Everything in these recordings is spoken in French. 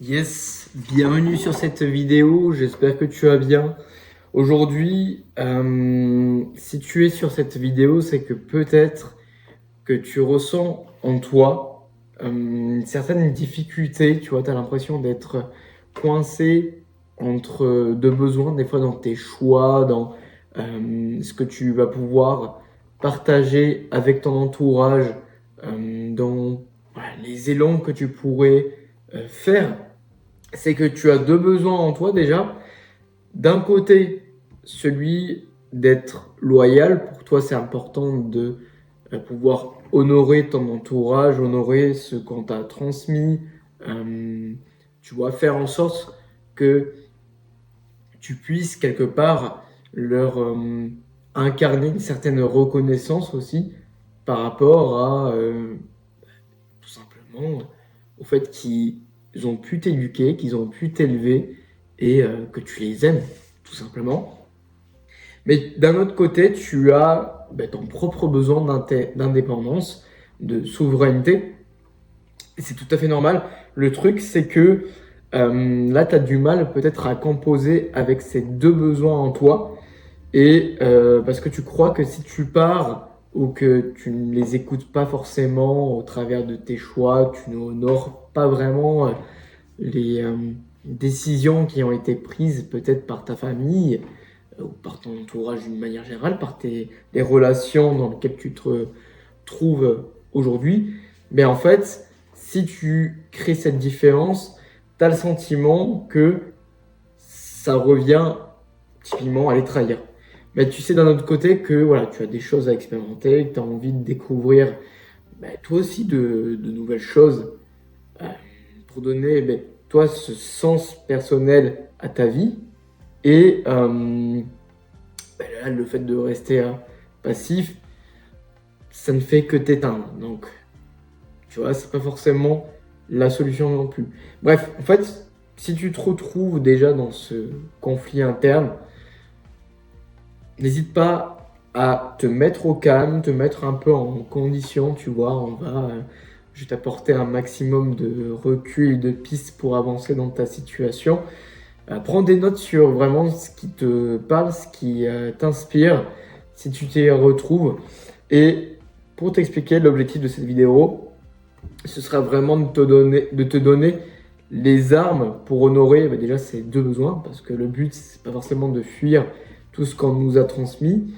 Yes, bienvenue sur cette vidéo, j'espère que tu vas bien. Aujourd'hui, si tu es sur cette vidéo, c'est que peut-être que tu ressens en toi une certaine difficulté, tu vois, tu as l'impression d'être coincé entre deux besoins, des fois dans tes choix, dans ce que tu vas pouvoir partager avec ton entourage, dans voilà, les élans que tu pourrais faire. C'est que tu as deux besoins en toi déjà. D'un côté, celui d'être loyal. Pour toi, c'est important de pouvoir honorer ton entourage, honorer ce qu'on t'a transmis. Tu vois, faire en sorte que tu puisses quelque part leur incarner une certaine reconnaissance aussi par rapport à tout simplement au fait qu'ils ont pu t'éduquer, qu'ils ont pu t'élever et que tu les aimes, tout simplement. Mais d'un autre côté, tu as ton propre besoin d'indépendance, de souveraineté. Et c'est tout à fait normal. Le truc, c'est que là, tu as du mal peut-être à composer avec ces deux besoins en toi. Et parce que tu crois que si tu pars ou que tu ne les écoutes pas forcément au travers de tes choix, tu n'honores pas vraiment les décisions qui ont été prises peut-être par ta famille ou par ton entourage d'une manière générale, par les relations dans lesquelles tu te trouves aujourd'hui, mais en fait, si tu crées cette différence, tu as le sentiment que ça revient typiquement à les trahir. Mais tu sais d'un autre côté que voilà, tu as des choses à expérimenter, que tu as envie de découvrir toi aussi de nouvelles choses euh, pour donner toi ce sens personnel à ta vie. Et là, le fait de rester passif, ça ne fait que t'éteindre. Donc, tu vois, c'est pas forcément la solution non plus. Bref, en fait, si tu te retrouves déjà dans ce conflit interne, n'hésite pas à te mettre au calme, te mettre un peu en condition, tu vois, je vais t'apporter un maximum de recul et de pistes pour avancer dans ta situation. Prends des notes sur vraiment ce qui te parle, ce qui t'inspire, si tu t'y retrouves. Et pour t'expliquer l'objectif de cette vidéo, ce sera vraiment de te donner les armes pour honorer déjà ces deux besoins, parce que le but, c'est pas forcément de fuir tout ce qu'on nous a transmis,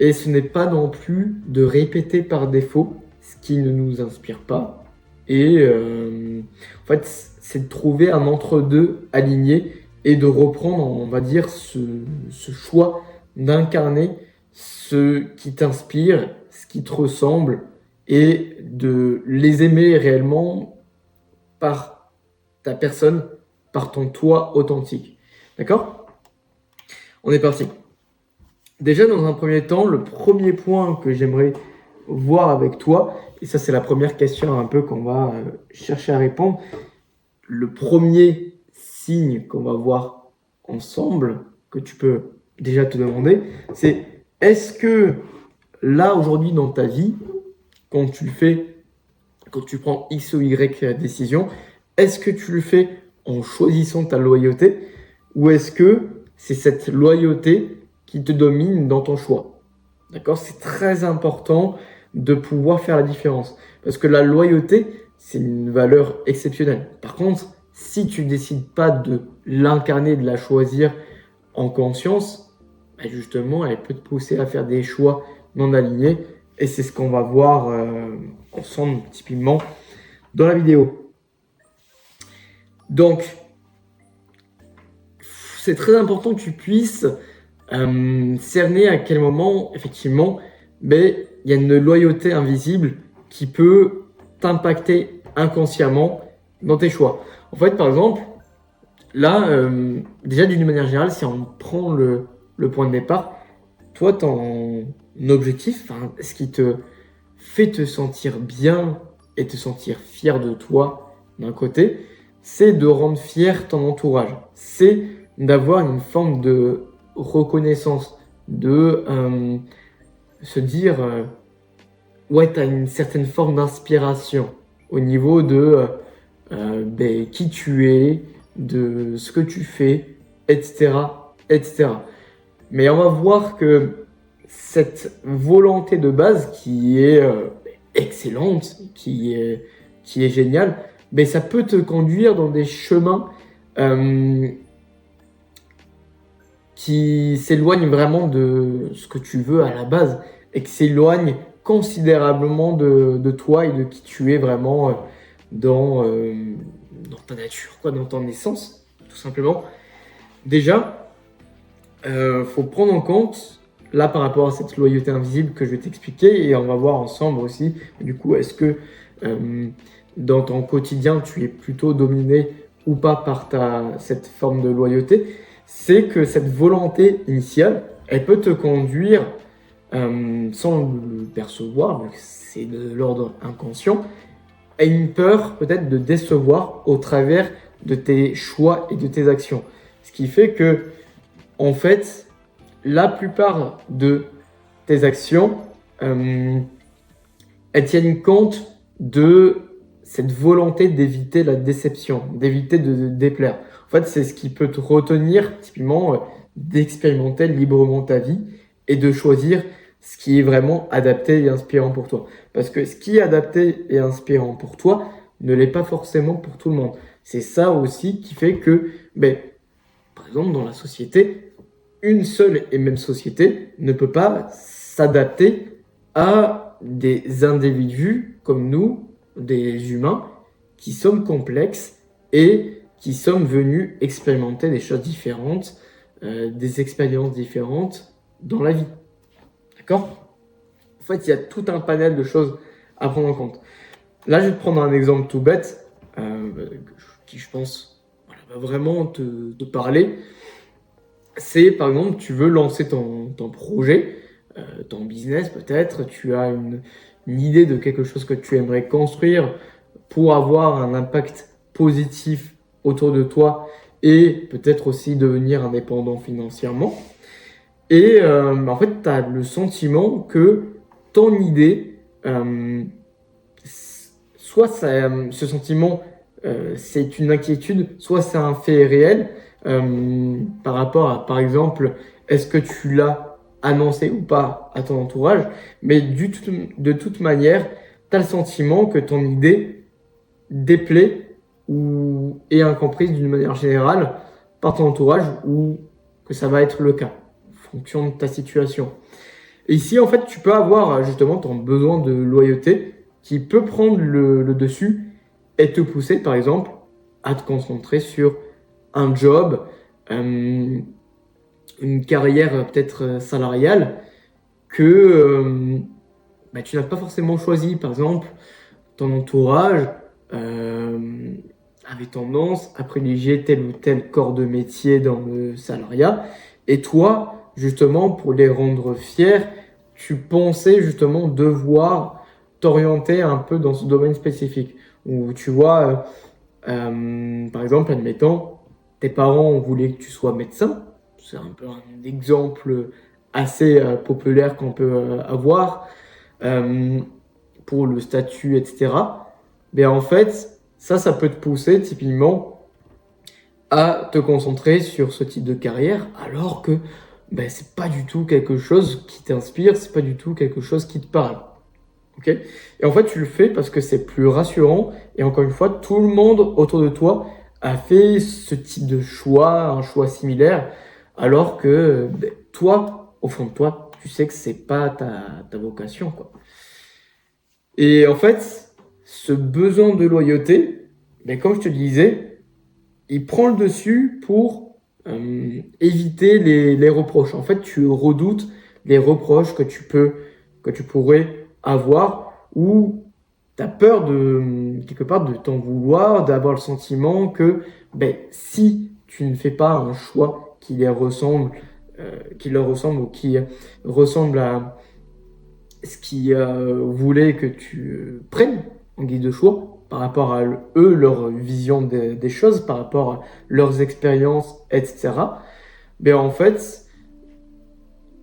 et ce n'est pas non plus de répéter par défaut ce qui ne nous inspire pas. Et en fait, c'est de trouver un entre-deux aligné et de reprendre, on va dire, ce choix d'incarner ce qui t'inspire, ce qui te ressemble, et de les aimer réellement par ta personne, par ton toi authentique. D'accord? On est parti. Déjà, dans un premier temps, le premier point que j'aimerais voir avec toi, et ça c'est la première question un peu qu'on va chercher à répondre, le premier signe qu'on va voir ensemble, que tu peux déjà te demander, c'est est-ce que là aujourd'hui dans ta vie, quand tu le fais, quand tu prends X ou Y décision, est-ce que tu le fais en choisissant ta loyauté ou est-ce que c'est cette loyauté qui te domine dans ton choix? D'accord? C'est très important de pouvoir faire la différence. Parce que la loyauté, c'est une valeur exceptionnelle. Par contre, si tu décides pas de l'incarner, de la choisir en conscience, justement, elle peut te pousser à faire des choix non alignés. Et c'est ce qu'on va voir ensemble, typiquement, dans la vidéo. Donc, c'est très important que tu puisses cerner à quel moment, effectivement, il y a une loyauté invisible qui peut t'impacter inconsciemment dans tes choix. En fait, par exemple, là, déjà d'une manière générale, si on prend le point de départ, toi, ton objectif, ce qui te fait te sentir bien et te sentir fier de toi d'un côté, c'est de rendre fier ton entourage. C'est d'avoir une forme de reconnaissance, de se dire ouais, tu as une certaine forme d'inspiration au niveau de qui tu es, de ce que tu fais, etc., etc. Mais on va voir que cette volonté de base qui est excellente, qui est géniale, mais ça peut te conduire dans des chemins qui s'éloignent vraiment de ce que tu veux à la base et qui s'éloignent considérablement de toi et de qui tu es vraiment dans ta nature, quoi, dans ton essence, tout simplement. Déjà, faut prendre en compte, là, par rapport à cette loyauté invisible que je vais t'expliquer, et on va voir ensemble aussi, du coup, est-ce que dans ton quotidien, tu es plutôt dominé ou pas par cette forme de loyauté, c'est que cette volonté initiale, elle peut te conduire, sans le percevoir, donc c'est de l'ordre inconscient, à une peur peut-être de décevoir au travers de tes choix et de tes actions. Ce qui fait que, en fait, la plupart de tes actions, elles tiennent compte de cette volonté d'éviter la déception, d'éviter de déplaire. En fait, c'est ce qui peut te retenir, typiquement, d'expérimenter librement ta vie et de choisir ce qui est vraiment adapté et inspirant pour toi. Parce que ce qui est adapté et inspirant pour toi ne l'est pas forcément pour tout le monde. C'est ça aussi qui fait que, par exemple, dans la société, une seule et même société ne peut pas s'adapter à des individus comme nous, des humains, qui sommes complexes et qui sommes venus expérimenter des choses différentes, des expériences différentes dans la vie. D'accord ? En fait, il y a tout un panel de choses à prendre en compte. Là, je vais te prendre un exemple tout bête, qui je pense va vraiment te parler. C'est par exemple, tu veux lancer ton projet, ton business peut-être, tu as une idée de quelque chose que tu aimerais construire pour avoir un impact positif autour de toi et peut-être aussi devenir indépendant financièrement. Et en fait, tu as le sentiment que ton idée, soit ce sentiment, c'est une inquiétude, soit c'est un fait réel par rapport à, par exemple, est-ce que tu l'as annoncé ou pas à ton entourage, mais de toute manière, tu as le sentiment que ton idée déplaît ou est incomprise d'une manière générale par ton entourage ou que ça va être le cas en fonction de ta situation. Et ici, en fait, tu peux avoir justement ton besoin de loyauté qui peut prendre le dessus et te pousser, par exemple, à te concentrer sur un job, une carrière peut-être salariale que tu n'as pas forcément choisi. Par exemple, ton entourage avait tendance à privilégier tel ou tel corps de métier dans le salariat. Et toi, justement, pour les rendre fiers, tu pensais justement devoir t'orienter un peu dans ce domaine spécifique. Où tu vois, par exemple, admettons, tes parents voulaient que tu sois médecin. C'est un peu un exemple assez populaire qu'on peut avoir pour le statut, etc. Mais en fait, ça peut te pousser typiquement à te concentrer sur ce type de carrière, alors que c'est pas du tout quelque chose qui t'inspire, c'est pas du tout quelque chose qui te parle. Ok ? Et en fait, tu le fais parce que c'est plus rassurant. Et encore une fois, tout le monde autour de toi a fait ce type de choix, un choix similaire, alors que toi, au fond de toi, tu sais que c'est pas ta vocation, quoi. Et en fait, ce besoin de loyauté, comme je te disais, il prend le dessus pour éviter les reproches. En fait, tu redoutes les reproches que tu pourrais avoir ou tu as peur quelque part de t'en vouloir, d'avoir le sentiment que si tu ne fais pas un choix qui leur ressemble ou qui ressemble à ce qu'ils voulaient que tu prennes en guise de choix par rapport à eux, leur vision des choses, par rapport à leurs expériences, etc. En fait,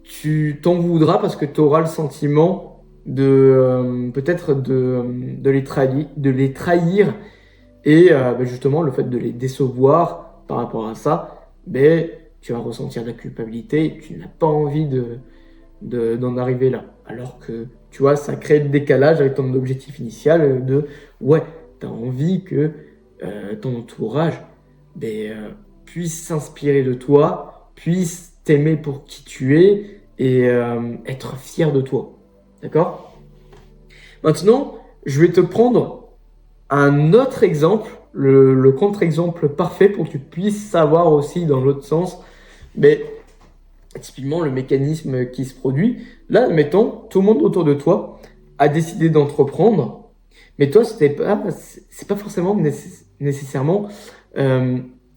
tu t'en voudras parce que tu auras le sentiment de peut-être de les trahir Et justement, le fait de les décevoir par rapport à ça, tu vas ressentir de la culpabilité et tu n'as pas envie d'en arriver là. Alors que, tu vois, ça crée le décalage avec ton objectif initial ouais, tu as envie que ton entourage puisse s'inspirer de toi, puisse t'aimer pour qui tu es et être fier de toi. D'accord? Maintenant, je vais te prendre un autre exemple, le contre-exemple parfait pour que tu puisses savoir aussi dans l'autre sens, mais typiquement le mécanisme qui se produit. Là, admettons, tout le monde autour de toi a décidé d'entreprendre, mais toi, c'est pas forcément nécessairement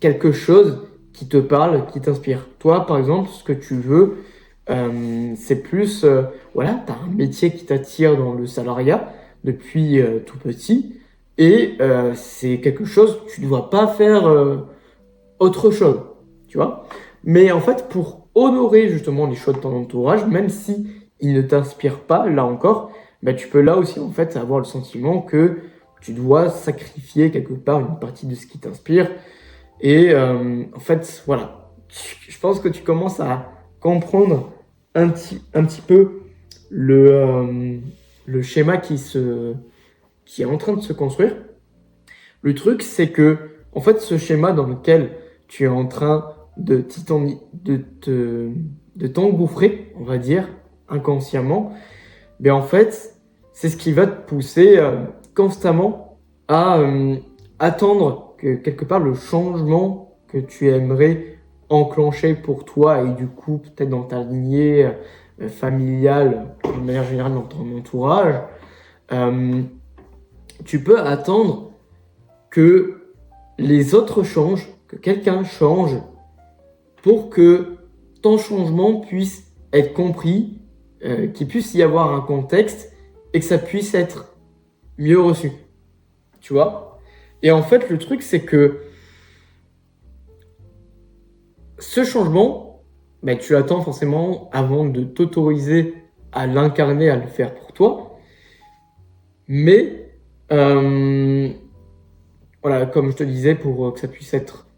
quelque chose qui te parle, qui t'inspire. Toi, par exemple, ce que tu veux, c'est plus, voilà, tu as un métier qui t'attire dans le salariat depuis tout petit, et c'est quelque chose, tu ne dois pas faire autre chose, tu vois. Mais en fait, pour honorer justement les choix de ton entourage, même si ils ne t'inspirent pas, là encore, tu peux là aussi en fait avoir le sentiment que tu dois sacrifier quelque part une partie de ce qui t'inspire. Et en fait, voilà, je pense que tu commences à comprendre un petit peu le schéma qui est en train de se construire. Le truc, c'est que, en fait, ce schéma dans lequel tu es en train de t'engouffrer, on va dire, inconsciemment, en fait, c'est ce qui va te pousser constamment à attendre que quelque part le changement que tu aimerais enclencher pour toi et du coup peut-être dans ta lignée familiale, de manière générale dans ton entourage, tu peux attendre que les autres changent, que quelqu'un change pour que ton changement puisse être compris, qu'il puisse y avoir un contexte et que ça puisse être mieux reçu. Tu vois? Et en fait, le truc, c'est que ce changement, tu l'attends forcément avant de t'autoriser à l'incarner, à le faire pour toi. Mais, voilà, comme je te disais, pour que ça puisse être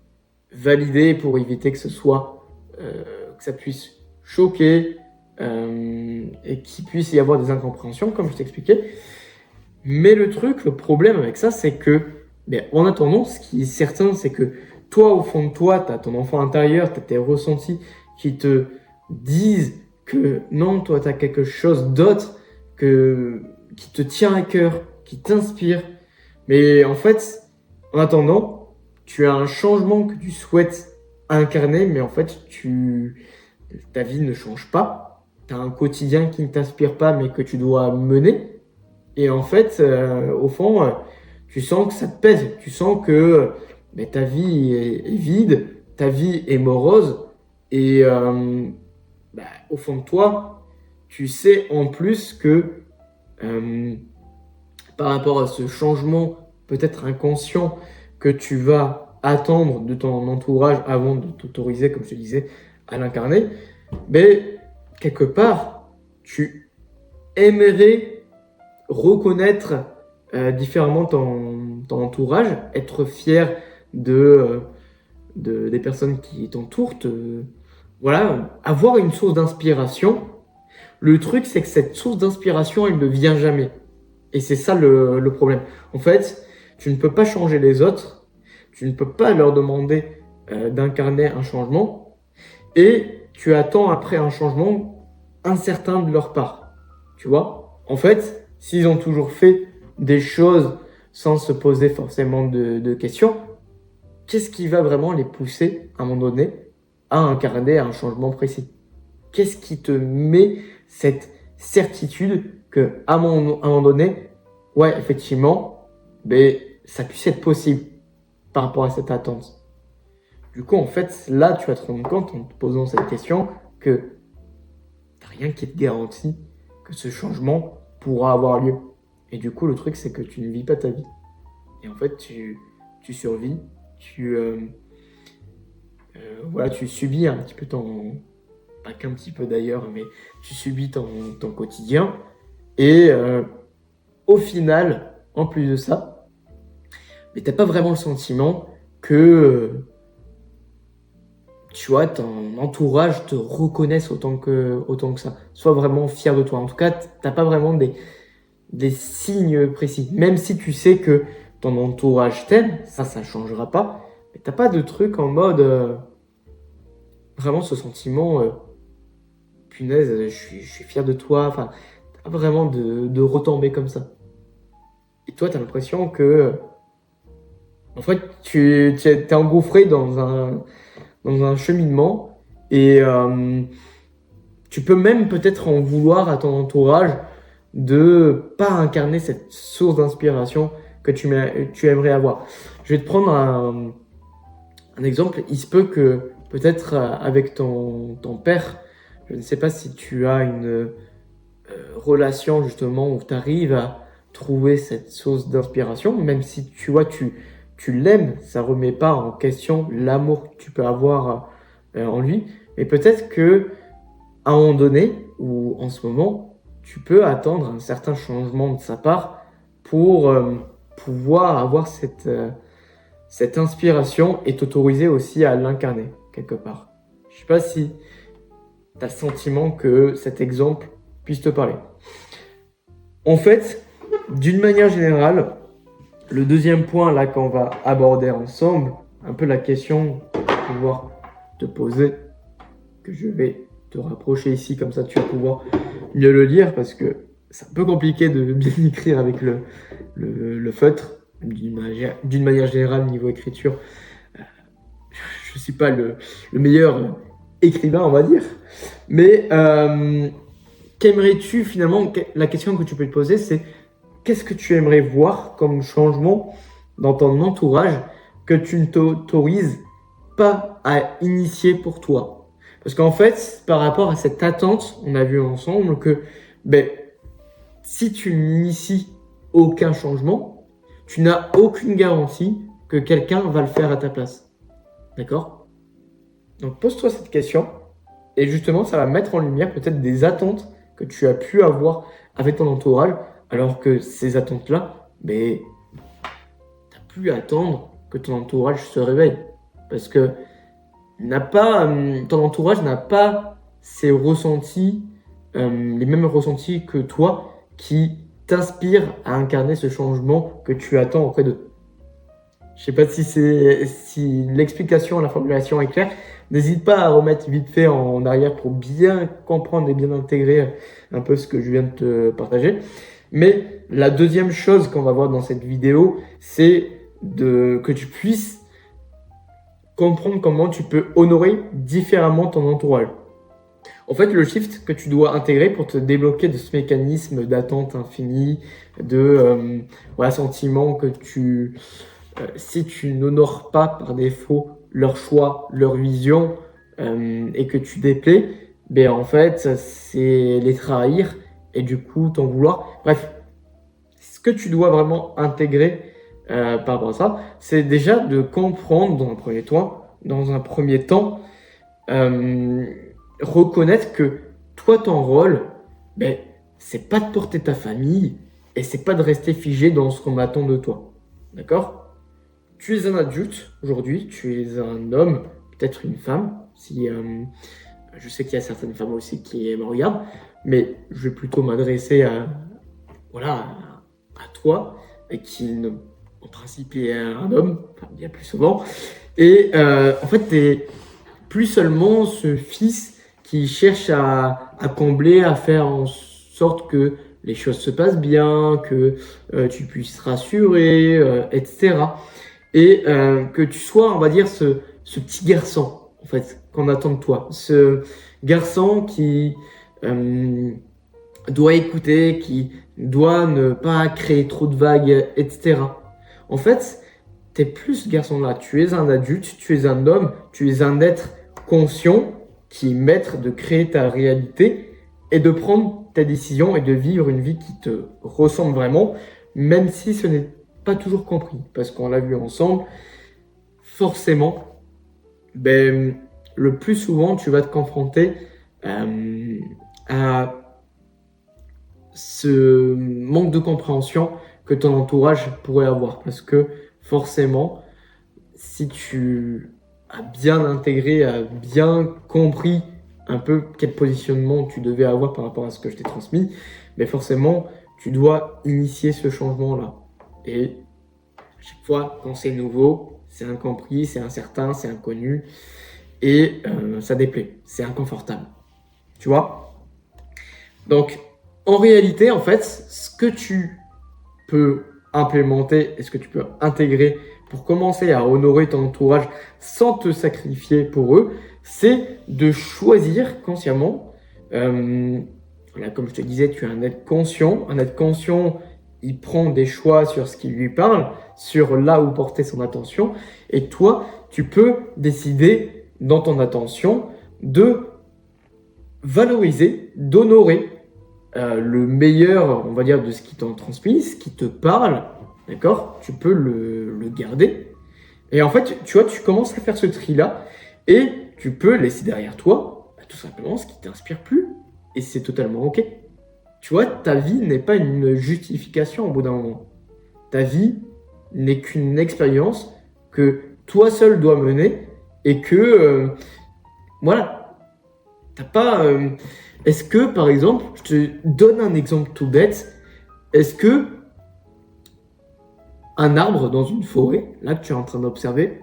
validé, pour éviter que ce soit, que ça puisse choquer et qu'il puisse y avoir des incompréhensions, comme je t'expliquais. Mais le truc, le problème avec ça, c'est que, en attendant, ce qui est certain, c'est que toi, au fond de toi, tu as ton enfant intérieur, tu as tes ressentis qui te disent que non, toi, tu as quelque chose d'autre qui te tient à cœur, qui t'inspire. Mais en fait, en attendant, tu as un changement que tu souhaites incarner, mais en fait, ta vie ne change pas. Tu as un quotidien qui ne t'inspire pas, mais que tu dois mener. Et en fait, au fond, tu sens que ça te pèse. Tu sens que ta vie est vide, ta vie est morose. Et au fond de toi, tu sais en plus que par rapport à ce changement peut-être inconscient que tu vas attendre de ton entourage avant de t'autoriser, comme je te disais, à l'incarner, quelque part, tu aimerais reconnaître différemment ton entourage, être fier des personnes qui t'entourent, voilà, avoir une source d'inspiration. Le truc, c'est que cette source d'inspiration, elle ne vient jamais. Et c'est ça le problème. En fait, tu ne peux pas changer les autres, tu ne peux pas leur demander d'incarner un changement, et tu attends après un changement incertain de leur part. Tu vois? En fait, s'ils ont toujours fait des choses sans se poser forcément de questions, qu'est-ce qui va vraiment les pousser à un moment donné à incarner un changement précis? Qu'est-ce qui te met cette certitude que à un moment donné, ouais, effectivement, ça puisse être possible par rapport à cette attente? Du coup, en fait, là, tu vas te rendre compte en te posant cette question que t'as rien qui te garantit que ce changement pourra avoir lieu. Et du coup, le truc, c'est que tu ne vis pas ta vie. Et en fait, tu survis, voilà, tu subis un petit peu pas qu'un petit peu d'ailleurs, mais tu subis ton quotidien. Et au final, en plus de ça, mais tu n'as pas vraiment le sentiment que, tu vois, ton entourage te reconnaisse autant que ça. Sois vraiment fier de toi. En tout cas, tu n'as pas vraiment des signes précis. Même si tu sais que ton entourage t'aime, ça changera pas. Mais t'as pas de truc en mode vraiment ce sentiment, punaise, je suis fier de toi. Enfin, t'as pas vraiment de retombées comme ça. Et toi, t'as l'impression que, en fait, t'es engouffré dans un cheminement et tu peux même peut-être en vouloir à ton entourage de pas incarner cette source d'inspiration que tu aimerais avoir. Je vais te prendre un exemple. Il se peut que peut-être avec ton père, je ne sais pas si tu as une relation justement où tu arrives à trouver cette source d'inspiration, même si tu vois, tu l'aimes, ça remet pas en question l'amour que tu peux avoir en lui, mais peut-être que à un moment donné, ou en ce moment, tu peux attendre un certain changement de sa part pour pouvoir avoir cette inspiration et t'autoriser aussi à l'incarner quelque part. Je sais pas si tu as le sentiment que cet exemple puisse te parler. En fait, d'une manière générale, le deuxième point là qu'on va aborder ensemble, un peu la question que tu vas pouvoir te poser, que je vais te rapprocher ici, comme ça tu vas pouvoir mieux le lire, parce que c'est un peu compliqué de bien écrire avec le feutre, d'une manière générale, niveau écriture. Je ne suis pas le meilleur écrivain, on va dire. Mais qu'aimerais-tu finalement, la question que tu peux te poser, c'est qu'est-ce que tu aimerais voir comme changement dans ton entourage que tu ne t'autorises pas à initier pour toi? Parce qu'en fait, par rapport à cette attente, on a vu ensemble que ben, si tu n'inities aucun changement, tu n'as aucune garantie que quelqu'un va le faire à ta place. D'accord? Donc pose-toi cette question et justement, ça va mettre en lumière peut-être des attentes que tu as pu avoir avec ton entourage, alors que ces attentes-là, ben, tu n'as plus à attendre que ton entourage se réveille. Parce que ton entourage n'a pas ces ressentis, les mêmes ressentis que toi, qui t'inspirent à incarner ce changement que tu attends auprès d'eux. Je sais pas si l'explication, la formulation est claire. N'hésite pas à remettre vite fait en arrière pour bien comprendre et bien intégrer un peu ce que je viens de te partager. Mais la deuxième chose qu'on va voir dans cette vidéo, c'est que tu puisses comprendre comment tu peux honorer différemment ton entourage. En fait, le shift que tu dois intégrer pour te débloquer de ce mécanisme d'attente infinie, de sentiment que si tu n'honores pas par défaut leur choix, leur vision et que tu déplais, ben en fait, c'est les trahir et du coup t'en vouloir. Bref, ce que tu dois vraiment intégrer par rapport à ça, c'est déjà de comprendre dans un premier temps, reconnaître que toi, ton rôle, ben, c'est pas de porter ta famille et c'est pas de rester figé dans ce qu'on attend de toi. D'accord? Tu es un adulte aujourd'hui, tu es un homme, peut-être une femme, si je sais qu'il y a certaines femmes aussi qui me regardent, mais je vais plutôt m'adresser à toi, et en principe est un homme, enfin, bien plus souvent. Et en fait, tu es plus seulement ce fils qui cherche à combler, à faire en sorte que les choses se passent bien, que tu puisses rassurer, etc. Et que tu sois, on va dire, ce petit garçon, en fait, qu'on attend de toi. Ce garçon qui doit écouter, qui doit ne pas créer trop de vagues, etc. En fait, tu es plus ce garçon-là. Tu es un adulte, tu es un homme, tu es un être conscient qui est maître de créer ta réalité et de prendre tes décisions et de vivre une vie qui te ressemble vraiment, même si ce n'est pas toujours compris. Parce qu'on l'a vu ensemble, forcément, ben, le plus souvent, tu vas te confronter à ce manque de compréhension que ton entourage pourrait avoir. Parce que forcément, si tu as bien intégré, as bien compris un peu quel positionnement tu devais avoir par rapport à ce que je t'ai transmis, mais forcément, tu dois initier ce changement-là. Et à chaque fois, quand c'est nouveau, c'est incompris, c'est incertain, c'est inconnu, et ça déplaît, c'est inconfortable. Tu vois? Donc, en réalité, en fait, ce que tu peux implémenter et ce que tu peux intégrer pour commencer à honorer ton entourage sans te sacrifier pour eux, c'est de choisir consciemment. Voilà, comme je te disais, tu es un être conscient. Un être conscient, il prend des choix sur ce qui lui parle, sur là où porter son attention. Et toi, tu peux décider dans ton attention de valoriser, d'honorer le meilleur, on va dire, de ce qui t'en transmis, ce qui te parle, d'accord? Tu peux le garder. Et en fait, tu vois, tu commences à faire ce tri-là et tu peux laisser derrière toi, tout simplement, ce qui t'inspire plus. Et c'est totalement OK. Tu vois, ta vie n'est pas une justification au bout d'un moment. Ta vie n'est qu'une expérience que toi seul dois mener et que, voilà, t'as pas... Est-ce que, par exemple, je te donne un exemple tout bête, est-ce que un arbre dans une forêt, là que tu es en train d'observer,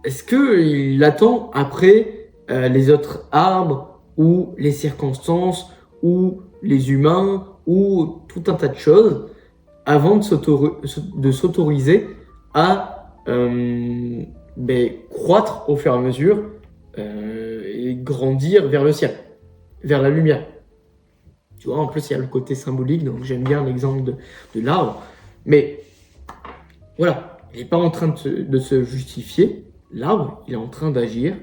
est-ce qu'il attend après les autres arbres ou les circonstances ou les humains ou tout un tas de choses avant de s'autoriser à croître au fur et à mesure et grandir vers le ciel, vers la lumière? Tu vois, en plus, il y a le côté symbolique, donc j'aime bien l'exemple de l'arbre. Mais voilà, il n'est pas en train de se justifier. L'arbre, il est en train d'agir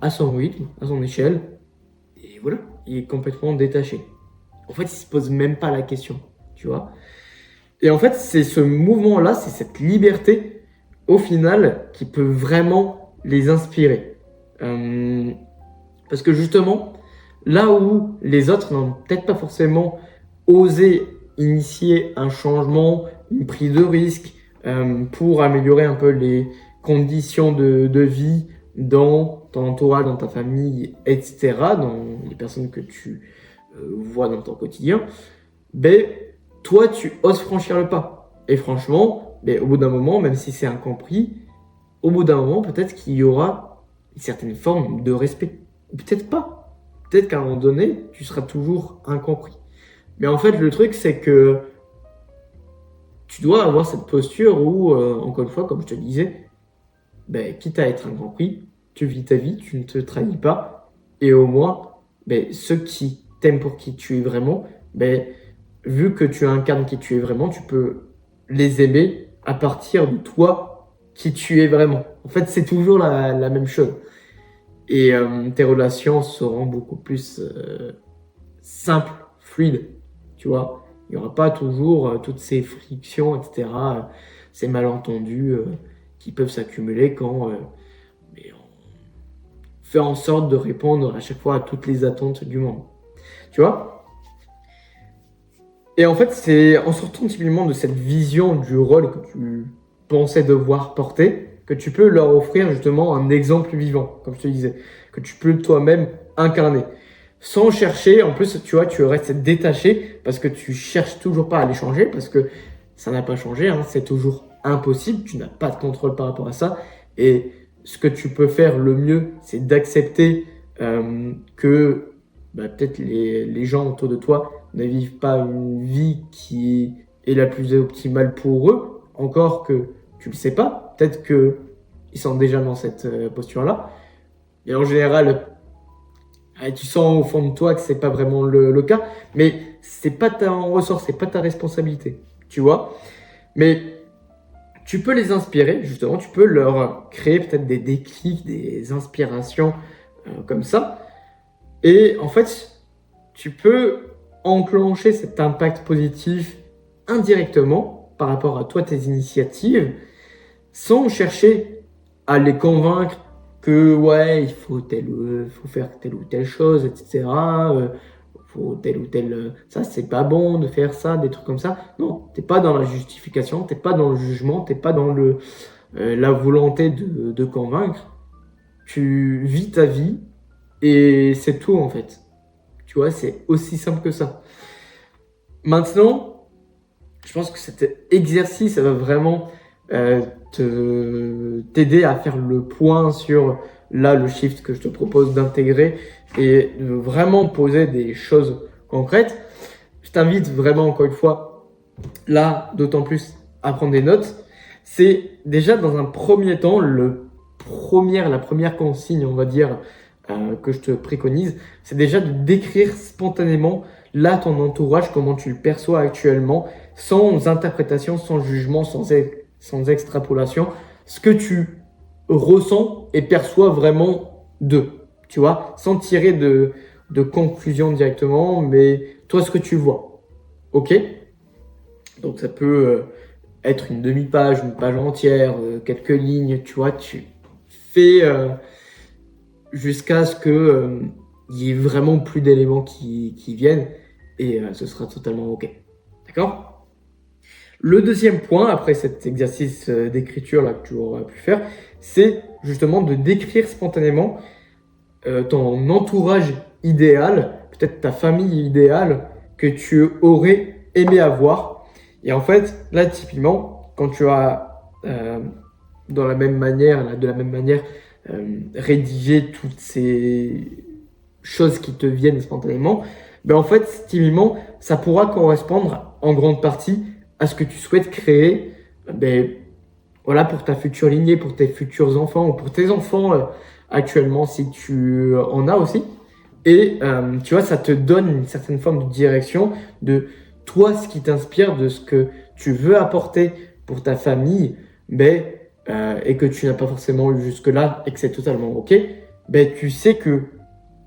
à son rythme, à son échelle. Et voilà, il est complètement détaché. En fait, il ne se pose même pas la question, tu vois. Et en fait, c'est ce mouvement-là, c'est cette liberté, au final, qui peut vraiment les inspirer. Parce que justement, là où les autres n'ont peut-être pas forcément osé initier un changement, une prise de risque pour améliorer un peu les conditions de vie dans ton entourage, dans ta famille, etc., dans les personnes que tu vois dans ton quotidien, ben, toi, tu oses franchir le pas. Et franchement, ben, au bout d'un moment, même si c'est incompris, au bout d'un moment, peut-être qu'il y aura une certaine forme de respect. Ou peut-être pas. Peut-être qu'à un moment donné, tu seras toujours incompris. Mais en fait, le truc, c'est que tu dois avoir cette posture où, encore une fois, comme je te disais, ben, quitte à être incompris, tu vis ta vie, tu ne te trahis pas. Et au moins, ben, ceux qui t'aiment pour qui tu es vraiment, ben, vu que tu incarnes qui tu es vraiment, tu peux les aimer à partir de toi qui tu es vraiment. En fait, c'est toujours la même chose. Et tes relations seront beaucoup plus simples, fluides, tu vois. Il n'y aura pas toujours toutes ces frictions, etc., ces malentendus qui peuvent s'accumuler quand mais on fait en sorte de répondre à chaque fois à toutes les attentes du monde. Tu vois? Et en fait, c'est en sortant typiquement de cette vision du rôle que tu pensais devoir porter que tu peux leur offrir justement un exemple vivant, comme je te disais, que tu peux toi-même incarner. Sans chercher, en plus, tu vois, tu restes détaché parce que tu cherches toujours pas à les changer, parce que ça n'a pas changé, hein, c'est toujours impossible, tu n'as pas de contrôle par rapport à ça. Et ce que tu peux faire le mieux, c'est d'accepter que peut-être les gens autour de toi ne vivent pas une vie qui est la plus optimale pour eux, encore que tu le sais pas, peut-être qu'ils sont déjà dans cette posture-là. Et en général, tu sens au fond de toi que c'est pas vraiment le cas, mais c'est pas ton ressort, c'est pas ta responsabilité, tu vois. Mais tu peux les inspirer, justement, tu peux leur créer peut-être des déclics, des inspirations comme ça. Et en fait, tu peux enclencher cet impact positif indirectement par rapport à toi, tes initiatives, sans chercher à les convaincre que ouais, il faut faire telle ou telle chose, etc. faut tel ou tel, ça c'est pas bon de faire ça, des trucs comme ça. Non, t'es pas dans la justification, t'es pas dans le jugement, t'es pas dans la volonté de convaincre. Tu vis ta vie et c'est tout en fait. Tu vois, c'est aussi simple que ça. Maintenant, je pense que cet exercice, ça va vraiment t'aider à faire le point sur là le shift que je te propose d'intégrer et de vraiment poser des choses concrètes. Je t'invite vraiment encore une fois là d'autant plus à prendre des notes. C'est déjà dans un premier temps la première consigne on va dire que je te préconise, c'est déjà de décrire spontanément là ton entourage, comment tu le perçois actuellement, sans interprétation, sans jugement, sans extrapolation, ce que tu ressens et perçois vraiment d'eux, tu vois, sans tirer de conclusion directement, mais toi ce que tu vois, ok? Donc ça peut être une demi-page, une page entière, quelques lignes, tu vois, tu fais jusqu'à ce que il y ait vraiment plus d'éléments qui viennent et ce sera totalement ok. D'accord? Le deuxième point, après cet exercice d'écriture là que tu auras pu faire, c'est justement de décrire spontanément ton entourage idéal, peut-être ta famille idéale que tu aurais aimé avoir. Et en fait, là, typiquement, quand tu as de la même manière, rédiger toutes ces choses qui te viennent spontanément, ben en fait, typiquement, ça pourra correspondre en grande partie à ce que tu souhaites créer, ben, voilà, pour ta future lignée, pour tes futurs enfants ou pour tes enfants actuellement si tu en as aussi. Et tu vois, ça te donne une certaine forme de direction de toi, ce qui t'inspire, de ce que tu veux apporter pour ta famille, ben, et que tu n'as pas forcément eu jusque-là et que c'est totalement ok, ben, tu sais que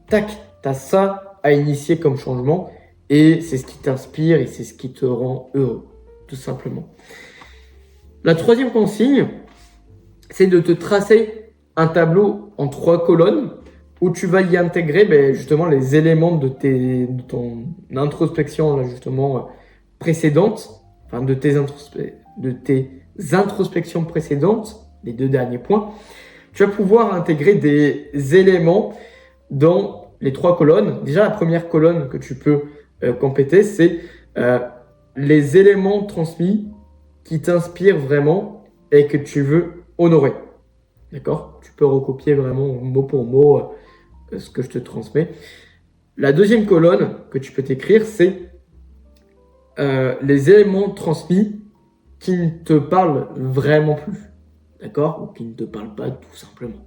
tac, tu as ça à initier comme changement et c'est ce qui t'inspire et c'est ce qui te rend heureux, tout simplement. La troisième consigne, c'est de te tracer un tableau en 3 colonnes où tu vas y intégrer ben, justement les éléments de ton introspection là, justement précédente, enfin de tes introspections précédentes, les 2 derniers points. Tu vas pouvoir intégrer des éléments dans les 3 colonnes. Déjà, la première colonne que tu peux compléter, c'est les éléments transmis qui t'inspirent vraiment et que tu veux honorer. D'accord? Tu peux recopier vraiment mot pour mot ce que je te transmets. La deuxième colonne que tu peux t'écrire, c'est les éléments transmis qui ne te parlent vraiment plus. D'accord? Ou qui ne te parlent pas tout simplement.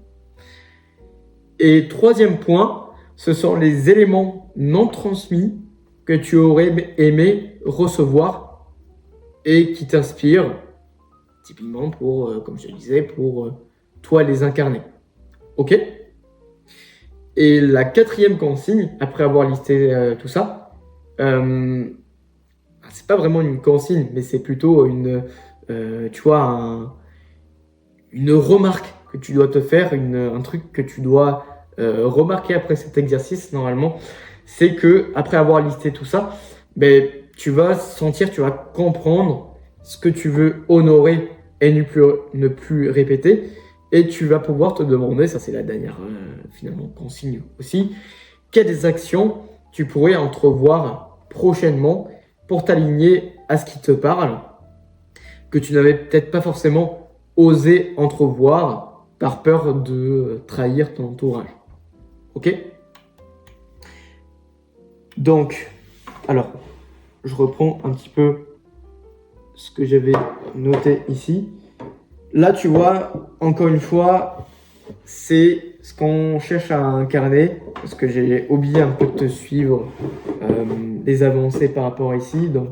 Et troisième point, ce sont les éléments non transmis que tu aurais aimé recevoir et qui t'inspirent, typiquement pour, comme je te disais, pour toi les incarner. Ok? Et la quatrième consigne, après avoir listé tout ça, c'est pas vraiment une consigne, mais c'est plutôt tu vois, une remarque que tu dois te faire, un truc que tu dois remarquer après cet exercice normalement, c'est que après avoir listé tout ça, ben, tu vas sentir, tu vas comprendre ce que tu veux honorer et ne plus répéter. Et tu vas pouvoir te demander, ça c'est la dernière finalement consigne aussi, quelles actions tu pourrais entrevoir prochainement pour t'aligner à ce qui te parle, que tu n'avais peut-être pas forcément osé entrevoir par peur de trahir ton entourage. Ok? Donc, alors, je reprends un petit peu ce que j'avais noté ici. Là, tu vois, encore une fois, c'est ce qu'on cherche à incarner, parce que j'ai oublié un peu de te suivre les avancées par rapport à ici. Donc,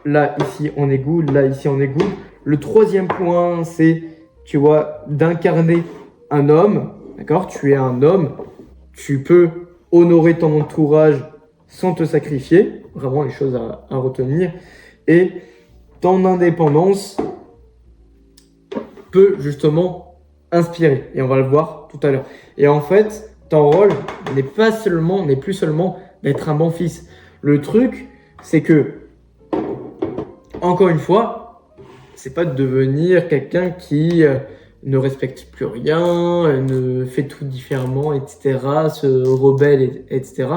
là, ici, on est good. Là, ici, on est good. Le troisième point, c'est, tu vois, d'incarner un homme. D'accord? Tu es un homme. Tu peux honorer ton entourage sans te sacrifier. Vraiment, les choses à retenir. Et ton indépendance peut justement inspirer. Et on va le voir tout à l'heure. Et en fait, ton rôle n'est plus seulement d'être un bon fils. Le truc, c'est que, encore une fois, c'est pas de devenir quelqu'un qui ne respecte plus rien, ne fait tout différemment, etc., se rebelle, etc.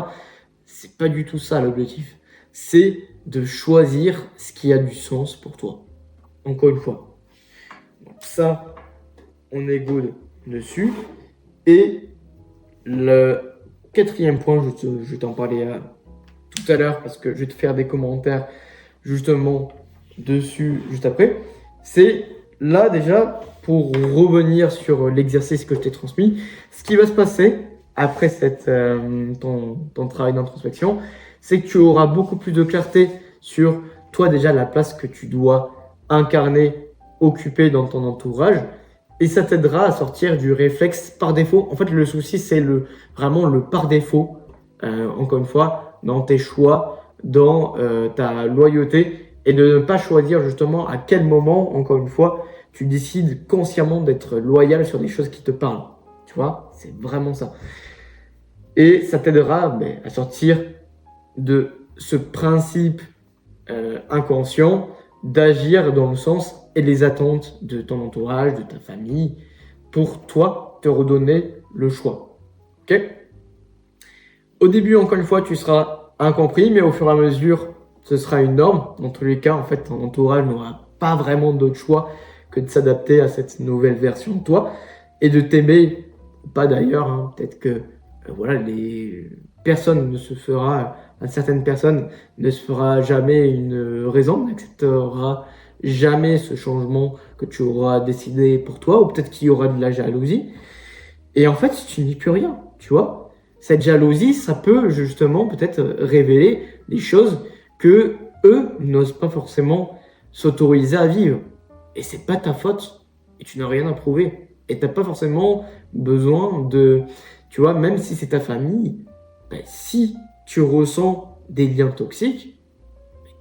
C'est pas du tout ça l'objectif. C'est de choisir ce qui a du sens pour toi. Encore une fois. Donc ça, on est good dessus. Et le quatrième point, je t'en parlais tout à l'heure parce que je vais te faire des commentaires justement dessus juste après. C'est là déjà, pour revenir sur l'exercice que je t'ai transmis, ce qui va se passer après ton travail d'introspection, c'est que tu auras beaucoup plus de clarté sur toi déjà la place que tu dois incarner, occuper dans ton entourage. Et ça t'aidera à sortir du réflexe par défaut. En fait, le souci, c'est vraiment le par défaut, encore une fois, dans tes choix, dans ta loyauté, et de ne pas choisir justement à quel moment, encore une fois, tu décides consciemment d'être loyal sur des choses qui te parlent. Tu vois, c'est vraiment ça. Et ça t'aidera à sortir de ce principe inconscient d'agir dans le sens et les attentes de ton entourage, de ta famille, pour toi te redonner le choix. Ok ? Au début, encore une fois, tu seras incompris, mais au fur et à mesure, ce sera une norme. Dans tous les cas, en fait, ton entourage n'aura pas vraiment d'autre choix que de s'adapter à cette nouvelle version de toi et de t'aimer, ou pas d'ailleurs. Hein. Peut-être que certaines personnes ne se fera jamais une raison, n'acceptera jamais ce changement que tu auras décidé pour toi, ou peut-être qu'il y aura de la jalousie. Et en fait, tu n'y peux rien, tu vois. Cette jalousie, ça peut justement peut-être révéler des choses que eux n'osent pas forcément s'autoriser à vivre. Et c'est pas ta faute. Et tu n'as rien à prouver. Et t'as pas forcément besoin de, tu vois, même si c'est ta famille, si tu ressens des liens toxiques,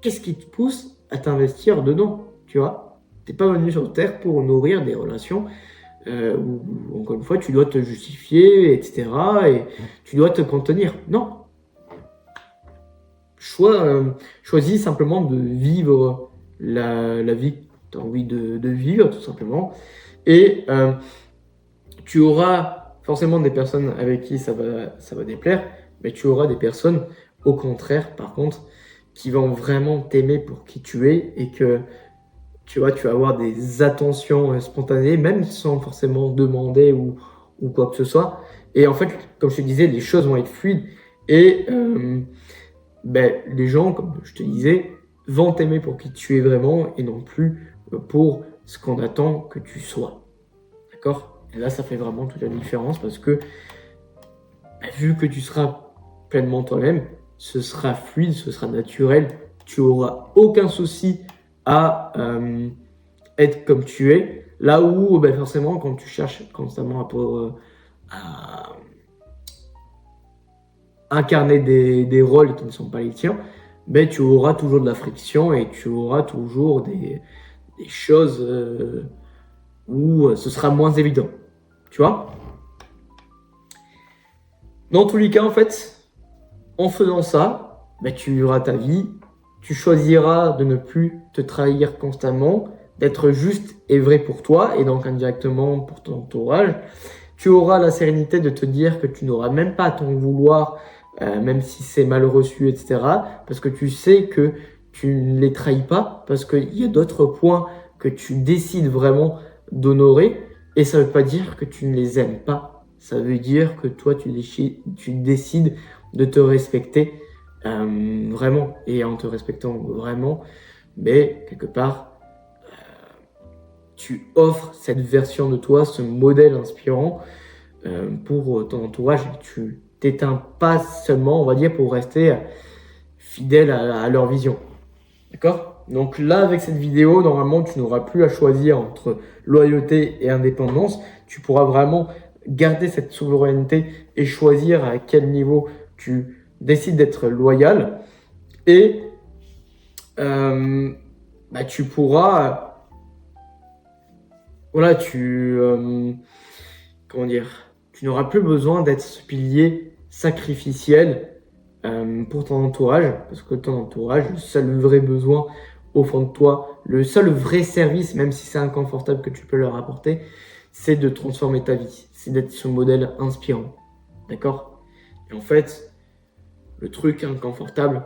qu'est-ce qui te pousse à t'investir dedans, tu vois? T'es pas venu sur Terre pour nourrir des relations où, encore une fois, tu dois te justifier, etc. Et tu dois te contenir. Non. Choisis simplement de vivre la vie que tu as envie de vivre, tout simplement. Et tu auras forcément des personnes avec qui ça va déplaire, mais tu auras des personnes, au contraire, par contre, qui vont vraiment t'aimer pour qui tu es et que tu vas avoir des attentions spontanées, même sans forcément demander ou quoi que ce soit. Et en fait, comme je te disais, les choses vont être fluides et les gens, comme je te disais, vont t'aimer pour qui tu es vraiment et non plus pour ce qu'on attend que tu sois. D'accord ? Et là, ça fait vraiment toute la différence parce que vu que tu seras pleinement toi-même, ce sera fluide, ce sera naturel, tu auras aucun souci à être comme tu es. Là où, forcément, quand tu cherches constamment à incarner des rôles qui ne sont pas les tiens, tu auras toujours de la friction et tu auras toujours des choses où ce sera moins évident. Tu vois ? Dans tous les cas, en fait, en faisant ça, tu vivras ta vie, tu choisiras de ne plus te trahir constamment, d'être juste et vrai pour toi et donc indirectement pour ton entourage. Tu auras la sérénité de te dire que tu n'auras même pas à t'en vouloir, même si c'est mal reçu, etc. Parce que tu sais que tu ne les trahis pas, parce qu'il y a d'autres points que tu décides vraiment d'honorer. Et ça ne veut pas dire que tu ne les aimes pas. Ça veut dire que toi, tu décides de te respecter vraiment. Et en te respectant vraiment, quelque part, tu offres cette version de toi, ce modèle inspirant pour ton entourage. Tu t'éteins pas seulement, on va dire, pour rester fidèle à leur vision. D'accord ? Donc là, avec cette vidéo, normalement, tu n'auras plus à choisir entre loyauté et indépendance. Tu pourras vraiment garder cette souveraineté et choisir à quel niveau tu décides d'être loyal. Et tu pourras... comment dire ? tu n'auras plus besoin d'être ce pilier sacrificiel pour ton entourage, parce que ton entourage, le seul vrai besoin au fond de toi, le seul vrai service, même si c'est inconfortable que tu peux leur apporter, c'est de transformer ta vie, c'est d'être ce modèle inspirant, d'accord? Et en fait, le truc inconfortable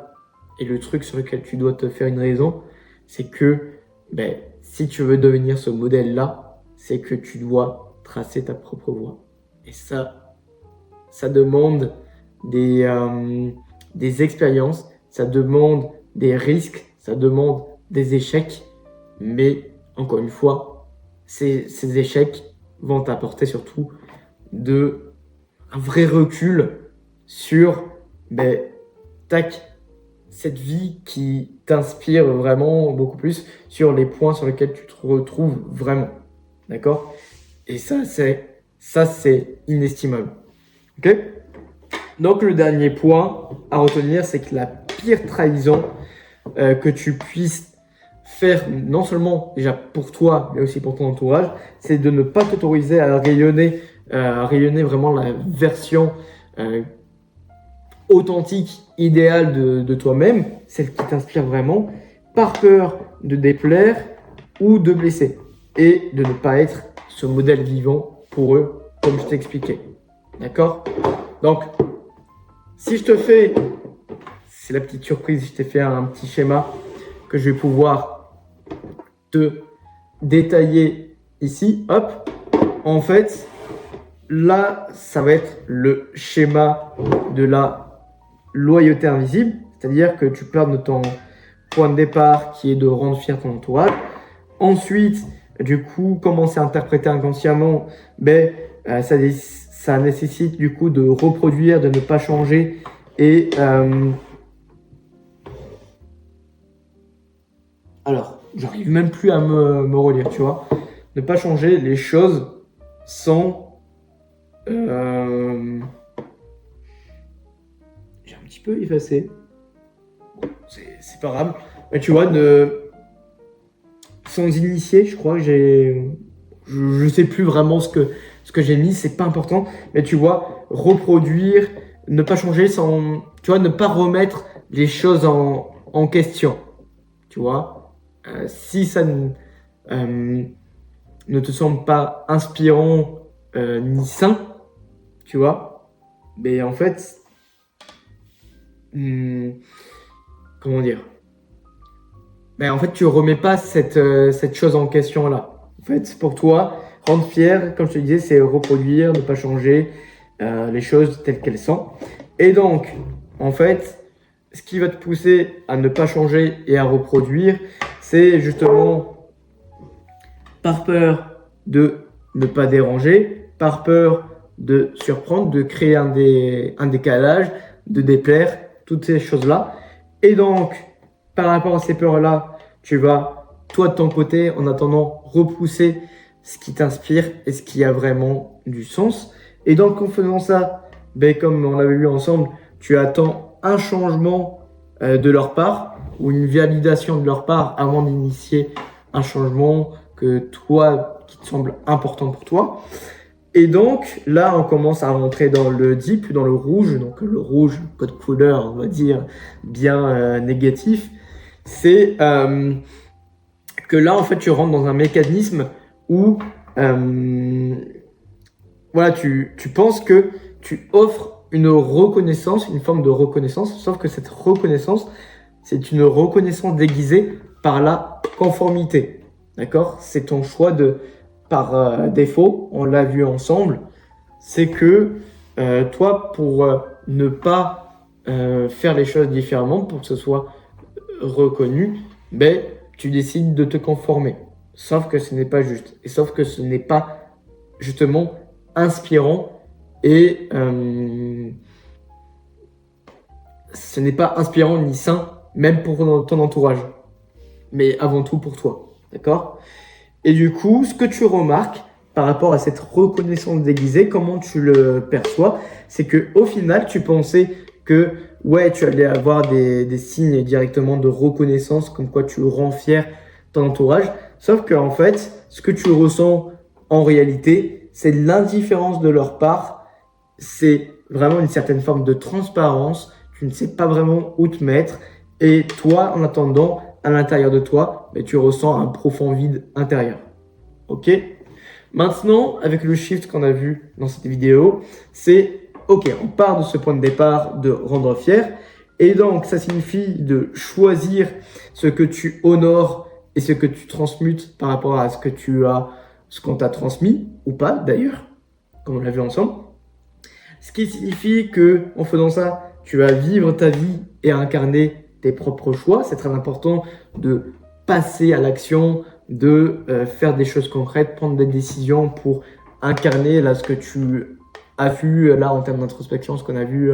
et le truc sur lequel tu dois te faire une raison, c'est que si tu veux devenir ce modèle-là, c'est que tu dois tracer ta propre voie. Et ça demande des expériences, ça demande des risques, ça demande des échecs, mais encore une fois, ces échecs vont t'apporter surtout un vrai recul sur cette vie qui t'inspire vraiment beaucoup plus, sur les points sur lesquels tu te retrouves vraiment. D'accord? Et ça, c'est inestimable. Ok? Donc, le dernier point à retenir, c'est que la pire trahison que tu puisses faire, non seulement déjà pour toi, mais aussi pour ton entourage, c'est de ne pas t'autoriser à rayonner vraiment la version authentique, idéale de toi-même, celle qui t'inspire vraiment, par peur de déplaire ou de blesser, et de ne pas être ce modèle vivant pour eux, comme je t'expliquais. D'accord? Donc, si je te fais, c'est la petite surprise, je t'ai fait un petit schéma que je vais pouvoir te détailler ici. Hop, en fait, là, ça va être le schéma de la loyauté invisible, c'est-à-dire que tu pars de ton point de départ qui est de rendre fier ton entourage. Ensuite, du coup, commencer à interpréter inconsciemment, ça nécessite du coup de reproduire, de ne pas changer et alors, j'arrive même plus à me relire, tu vois. Ne pas changer les choses sans j'ai un petit peu effacé. Bon, c'est pas grave. Mais tu vois, sans initier, je crois que je sais plus vraiment ce que j'ai mis, c'est pas important. Mais tu vois, reproduire, ne pas changer sans, tu vois, ne pas remettre les choses en question. Tu vois, si ça ne te semble pas inspirant ni sain, tu vois, mais en fait, comment dire? En fait, tu remets pas cette chose en question là. En fait, pour toi, rendre fier, comme je te disais, c'est reproduire, ne pas changer les choses telles qu'elles sont. Et donc, en fait, ce qui va te pousser à ne pas changer et à reproduire, c'est justement par peur de ne pas déranger, par peur de surprendre, de créer un décalage, de déplaire, toutes ces choses-là. Et donc, par rapport à ces peurs-là, tu vas, toi de ton côté, en attendant, repousser ce qui t'inspire et ce qui a vraiment du sens. Et donc, en faisant ça, comme on l'avait vu ensemble, tu attends un changement de leur part ou une validation de leur part avant d'initier un changement qui te semble important pour toi. Et donc, là, on commence à rentrer dans le deep, dans le rouge. Donc, le rouge, code couleur, on va dire, bien négatif. C'est que là, en fait, tu rentres dans un mécanisme où tu penses que tu offres une reconnaissance, une forme de reconnaissance, sauf que cette reconnaissance, c'est une reconnaissance déguisée par la conformité. D'accord? C'est ton choix par défaut, on l'a vu ensemble, c'est que toi, pour ne pas faire les choses différemment, pour que ce soit reconnu, tu décides de te conformer. Sauf que ce n'est pas juste. Et sauf que ce n'est pas justement inspirant et ce n'est pas inspirant ni sain, même pour ton entourage, mais avant tout pour toi. D'accord? Et du coup, ce que tu remarques par rapport à cette reconnaissance déguisée, comment tu le perçois, c'est que au final, tu pensais que tu allais avoir des signes directement de reconnaissance, comme quoi tu rends fier ton entourage. Sauf que en fait, ce que tu ressens en réalité, c'est l'indifférence de leur part c'est vraiment une certaine forme de transparence. Tu ne sais pas vraiment où te mettre. Et toi, en attendant, à l'intérieur de toi, mais tu ressens un profond vide intérieur. Ok? Maintenant, avec le shift qu'on a vu dans cette vidéo, c'est ok, on part de ce point de départ de rendre fier. Et donc, ça signifie de choisir ce que tu honores et ce que tu transmutes par rapport à ce qu'on t'a transmis, ou pas d'ailleurs, comme on l'a vu ensemble. Ce qui signifie que, en faisant ça, tu vas vivre ta vie et incarner tes propres choix. C'est très important de passer à l'action, de faire des choses concrètes, prendre des décisions pour incarner là ce que tu as vu là en termes d'introspection, ce qu'on a vu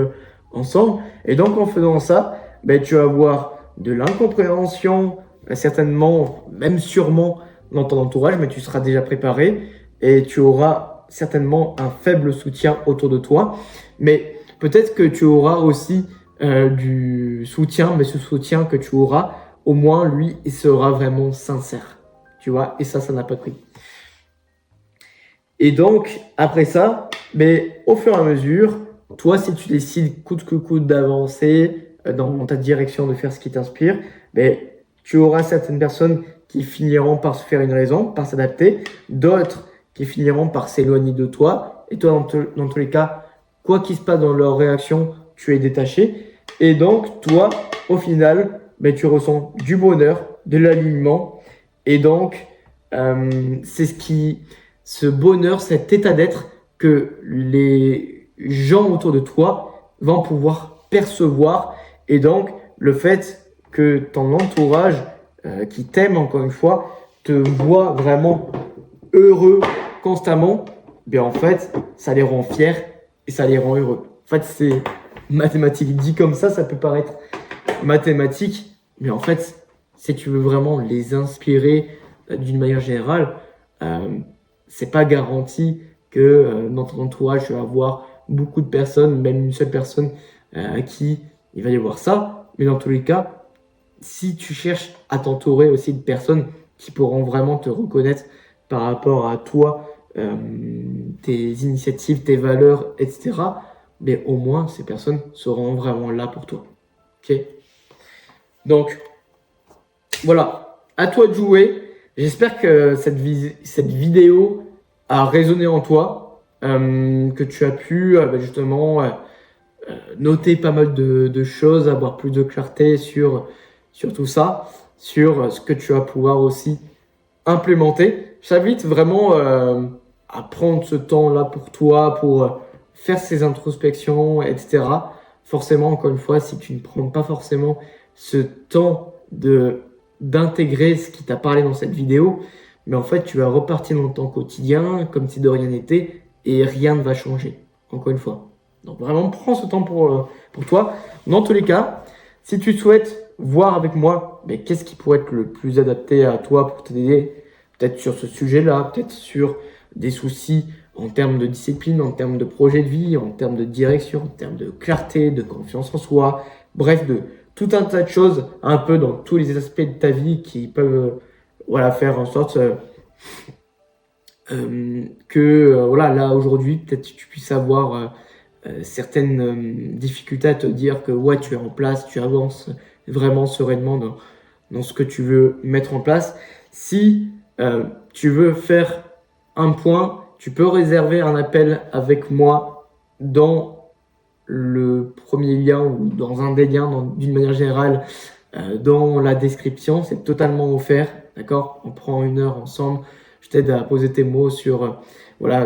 ensemble. Et donc en faisant ça, ben, tu vas avoir de l'incompréhension, certainement, même sûrement dans ton entourage, mais tu seras déjà préparé et tu auras certainement un faible soutien autour de toi. Mais peut-être que tu auras aussi du soutien, mais ce soutien que tu auras, au moins lui, il sera vraiment sincère. Tu vois, et ça n'a pas de prix. Et donc, après ça, mais au fur et à mesure, toi, si tu décides coûte que coûte d'avancer dans ta direction, de faire ce qui t'inspire, mais tu auras certaines personnes qui finiront par se faire une raison, par s'adapter, d'autres qui finiront par s'éloigner de toi. Et toi, dans tous les cas, quoi qu'il se passe dans leur réaction, tu es détaché. Et donc, toi, au final, ben, tu ressens du bonheur, de l'alignement. Et donc, c'est ce bonheur, cet état d'être que les gens autour de toi vont pouvoir percevoir. Et donc, le fait que ton entourage, qui t'aime encore une fois, te voit vraiment heureux constamment, bien en fait, ça les rend fiers et ça les rend heureux. En fait, c'est mathématique. Dit comme ça peut paraître mathématique, mais en fait, si tu veux vraiment les inspirer d'une manière générale, c'est pas garanti que dans ton entourage, tu vas avoir beaucoup de personnes, même une seule personne à qui il va y avoir ça. Mais dans tous les cas, si tu cherches à t'entourer aussi de personnes qui pourront vraiment te reconnaître par rapport à toi, tes initiatives, tes valeurs, etc., mais au moins ces personnes seront vraiment là pour toi. Ok? Donc, voilà, à toi de jouer. J'espère que cette vidéo a résonné en toi, que tu as pu justement noter pas mal de choses, avoir plus de clarté sur tout ça, sur ce que tu vas pouvoir aussi implémenter. Je t'invite vraiment à prendre ce temps-là pour toi, pour faire ces introspections, etc. Forcément, encore une fois, si tu ne prends pas forcément ce temps d'intégrer ce qui t'a parlé dans cette vidéo, mais en fait, tu vas repartir dans ton quotidien comme si de rien n'était et rien ne va changer, encore une fois. Donc vraiment, prends ce temps pour toi. Dans tous les cas, si tu souhaites voir avec moi qu'est-ce qui pourrait être le plus adapté à toi pour t'aider, peut-être sur ce sujet-là, peut-être sur des soucis en termes de discipline, en termes de projet de vie, en termes de direction, en termes de clarté, de confiance en soi, bref, de tout un tas de choses un peu dans tous les aspects de ta vie qui peuvent faire en sorte que là aujourd'hui, peut-être tu puisses avoir certaines difficultés à te dire que ouais, tu es en place, tu avances vraiment sereinement dans ce que tu veux mettre en place. Si tu veux faire un point, tu peux réserver un appel avec moi dans le premier lien ou dans un des liens d'une manière générale dans la description. C'est totalement offert, d'accord? On prend 1 heure ensemble. Je t'aide à poser tes mots sur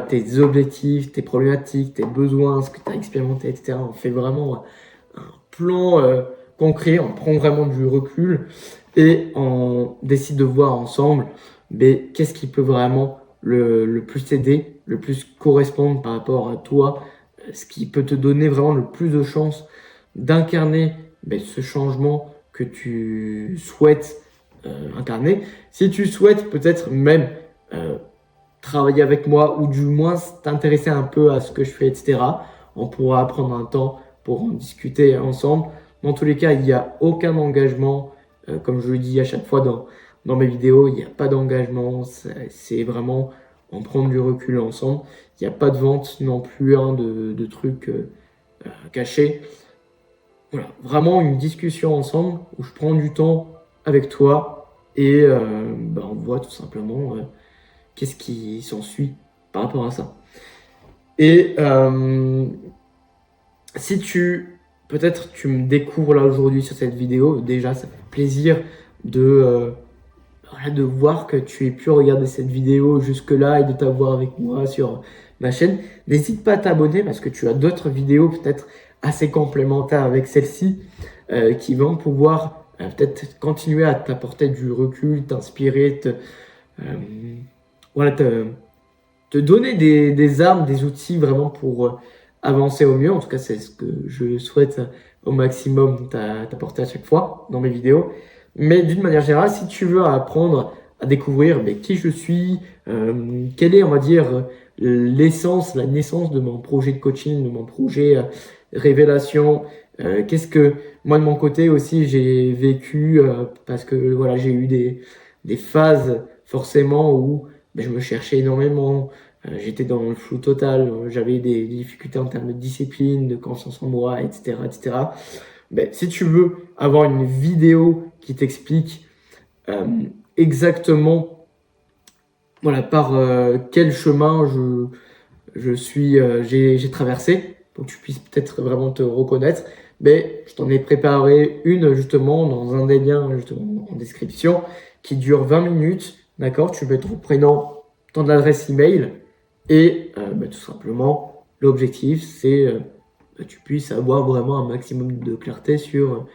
tes objectifs, tes problématiques, tes besoins, ce que tu as expérimenté, etc. On fait vraiment un plan concret, on prend vraiment du recul et on décide de voir ensemble qu'est-ce qui peut vraiment le plus t'aider, le plus correspondre par rapport à toi, ce qui peut te donner vraiment le plus de chances d'incarner ce changement que tu souhaites incarner. Si tu souhaites peut-être même travailler avec moi ou du moins t'intéresser un peu à ce que je fais, etc., on pourra prendre un temps pour en discuter ensemble. Dans tous les cas, il n'y a aucun engagement. Comme je le dis à chaque fois dans mes vidéos, il n'y a pas d'engagement. C'est vraiment en prendre du recul ensemble. Il n'y a pas de vente non plus de trucs cachés. Voilà, vraiment une discussion ensemble où je prends du temps avec toi et on voit tout simplement qu'est-ce qui s'ensuit par rapport à ça. Et si peut-être tu me découvres là aujourd'hui sur cette vidéo, déjà ça fait plaisir de voir que tu aies pu regarder cette vidéo jusque-là et de t'avoir avec moi sur ma chaîne. N'hésite pas à t'abonner parce que tu as d'autres vidéos peut-être assez complémentaires avec celle-ci qui vont pouvoir peut-être continuer à t'apporter du recul, t'inspirer, te donner des armes, des outils vraiment pour avancer au mieux. En tout cas, c'est ce que je souhaite au maximum t'apporter à chaque fois dans mes vidéos. Mais d'une manière générale, si tu veux apprendre à découvrir qui je suis, quelle est, on va dire, l'essence, la naissance de mon projet de coaching, de mon projet révélation, qu'est-ce que moi de mon côté aussi j'ai vécu, parce que voilà, j'ai eu des phases forcément où je me cherchais énormément, j'étais dans le flou total, j'avais des difficultés en termes de discipline, de confiance en moi, etc., etc. Si tu veux avoir une vidéo qui t'explique exactement par quel chemin j'ai traversé, pour que tu puisses peut-être vraiment te reconnaître, je t'en ai préparé une justement dans un des liens justement en description qui dure 20 minutes. D'accord, tu mets ton prénom, ton adresse email et tout simplement l'objectif c'est que tu puisses avoir vraiment un maximum de clarté sur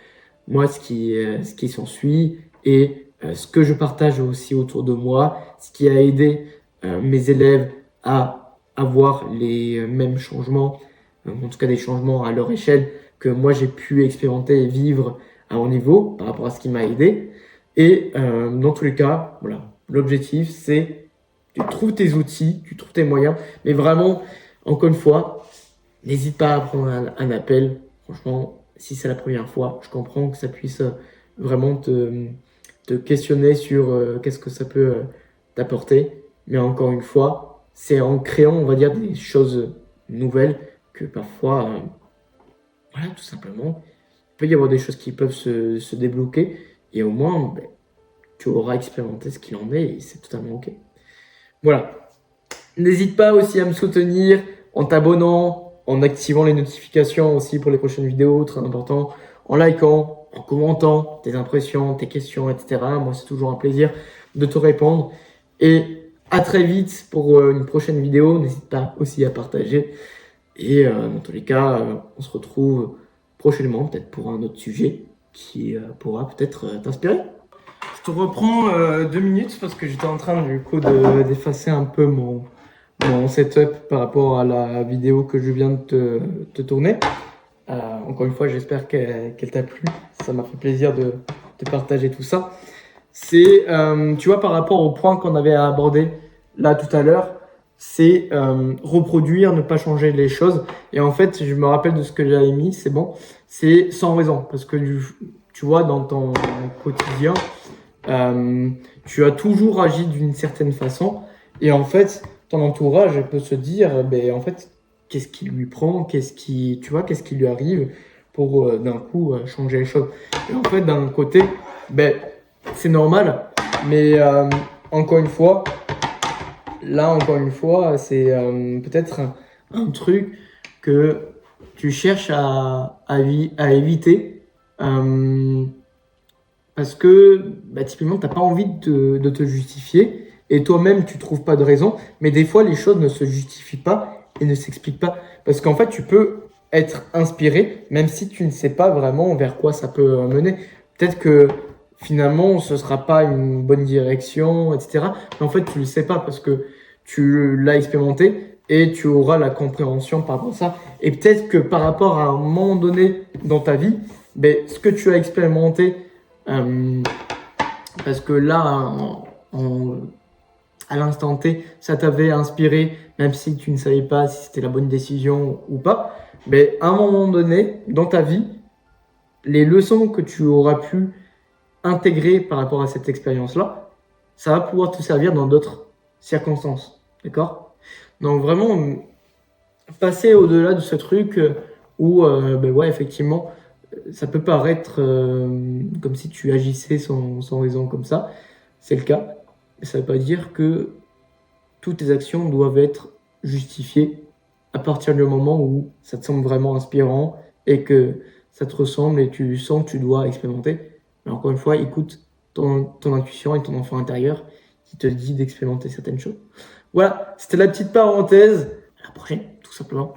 moi ce qui s'ensuit et ce que je partage aussi autour de moi, ce qui a aidé mes élèves à avoir les mêmes changements, en tout cas des changements à leur échelle que moi j'ai pu expérimenter et vivre à mon niveau par rapport à ce qui m'a aidé. Et dans tous les cas, voilà, l'objectif c'est tu trouves tes outils, tu trouves tes moyens, mais vraiment, encore une fois, n'hésite pas à prendre un appel. Franchement, si c'est la première fois, je comprends que ça puisse vraiment te questionner sur qu'est-ce que ça peut t'apporter. Mais encore une fois, c'est en créant, on va dire, des choses nouvelles que parfois, tout simplement, il peut y avoir des choses qui peuvent se débloquer. Et au moins, tu auras expérimenté ce qu'il en est et c'est totalement OK. Voilà. N'hésite pas aussi à me soutenir en t'abonnant, en activant les notifications aussi pour les prochaines vidéos, très important, en likant, en commentant tes impressions, tes questions, etc. Moi, c'est toujours un plaisir de te répondre. Et à très vite pour une prochaine vidéo. N'hésite pas aussi à partager. Et dans tous les cas, on se retrouve prochainement, peut-être pour un autre sujet qui pourra peut-être t'inspirer. Je te reprends 2 minutes parce que j'étais en train du coup d'effacer un peu mon setup par rapport à la vidéo que je viens de te tourner. Encore une fois, j'espère qu'elle t'a plu. Ça m'a fait plaisir de partager tout ça. C'est, tu vois, par rapport au point qu'on avait abordé là tout à l'heure, c'est reproduire, ne pas changer les choses. Et en fait, je me rappelle de ce que j'avais mis, c'est bon, c'est sans raison. Parce que tu vois, dans ton quotidien, tu as toujours agi d'une certaine façon. Et en fait, ton entourage peut se dire, en fait, qu'est-ce qui lui prend, qu'est-ce qui lui arrive pour d'un coup changer les choses. Et en fait, d'un côté, c'est normal, mais encore une fois, c'est peut-être un truc que tu cherches à éviter parce que typiquement, tu n'as pas envie de te justifier et toi-même, tu ne trouves pas de raison. Mais des fois, les choses ne se justifient pas et ne s'expliquent pas. Parce qu'en fait, tu peux être inspiré, même si tu ne sais pas vraiment vers quoi ça peut mener. Peut-être que finalement, ce ne sera pas une bonne direction, etc. Mais en fait, tu ne le sais pas parce que tu l'as expérimenté et tu auras la compréhension par rapport à ça. Et peut-être que par rapport à un moment donné dans ta vie, ce que tu as expérimenté, parce que là, à l'instant T, ça t'avait inspiré, même si tu ne savais pas si c'était la bonne décision ou pas, à un moment donné dans ta vie, les leçons que tu auras pu intégrer par rapport à cette expérience-là, ça va pouvoir te servir dans d'autres circonstances. D'accord? Donc vraiment, passer au-delà de ce truc où, ouais, effectivement, ça peut paraître comme si tu agissais sans raison comme ça. C'est le cas. Mais ça ne veut pas dire que toutes tes actions doivent être justifiées à partir du moment où ça te semble vraiment inspirant et que ça te ressemble et tu sens que tu dois expérimenter. Mais encore une fois, écoute ton intuition et ton enfant intérieur qui te dit d'expérimenter certaines choses. Voilà, c'était la petite parenthèse. À la prochaine, tout simplement.